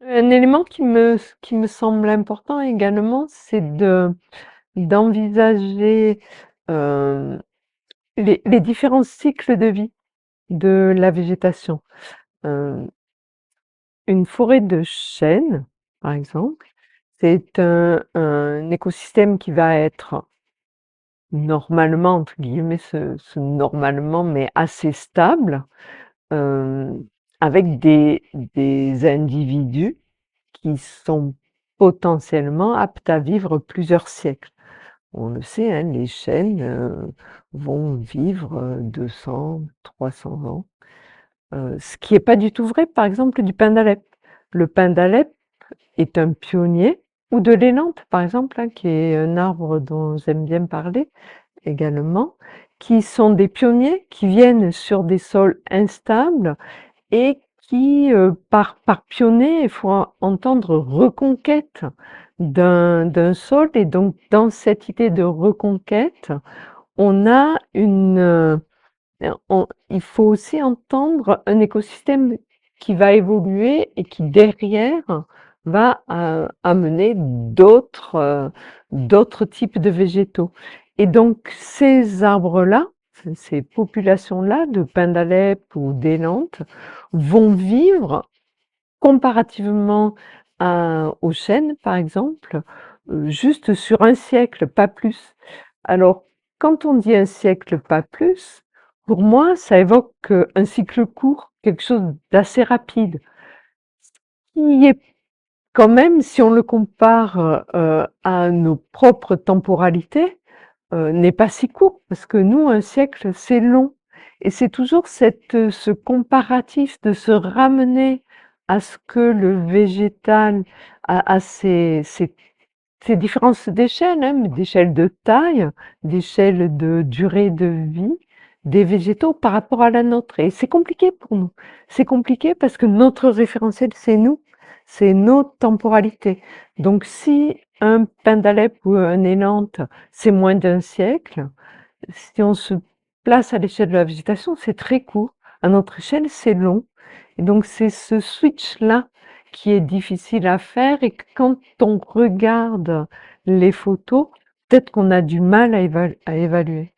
Un élément qui me semble important également, c'est d'envisager les différents cycles de vie de la végétation. Euh, une forêt de chênes, par exemple, c'est un écosystème qui va être normalement, entre guillemets, normalement, mais assez stable, euh, avec des individus qui sont potentiellement aptes à vivre plusieurs siècles. On le sait, hein, les chênes vont vivre 200, 300 ans. Ce qui n'est pas du tout vrai, par exemple, du pin d'Alep. Le pin d'Alep est un pionnier, ou de l'élante, par exemple, hein, qui est un arbre dont j'aime bien parler également, qui sont des pionniers qui viennent sur des sols instables et qui, par pionnier, il faut entendre reconquête d'un sol. Et donc, dans cette idée de reconquête, on a il faut aussi entendre un écosystème qui va évoluer et qui derrière va amener d'autres types de végétaux. Et donc ces arbres-là, ces populations-là de pins d'Alep ou d'élantes vont vivre comparativement aux chênes, par exemple, juste sur un siècle, pas plus. Alors, quand on dit un siècle, pas plus, pour moi, ça évoque un cycle court, quelque chose d'assez rapide, qui est quand même, si on le compare à nos propres temporalités, n'est pas si court, parce que nous, un siècle, c'est long. Et c'est toujours ce comparatif de se ramener à ce que le végétal a ces différences d'échelle, hein, mais d'échelle de taille, d'échelle de durée de vie des végétaux par rapport à la nôtre. Et c'est compliqué pour nous. C'est compliqué parce que notre référentiel, c'est nous, c'est nos temporalités. Donc si un pin d'Alep ou un élante, c'est moins d'un siècle, si on se place à l'échelle de la végétation, c'est très court. À notre échelle, c'est long. Et donc c'est ce switch-là qui est difficile à faire et que quand on regarde les photos, peut-être qu'on a du mal à évaluer.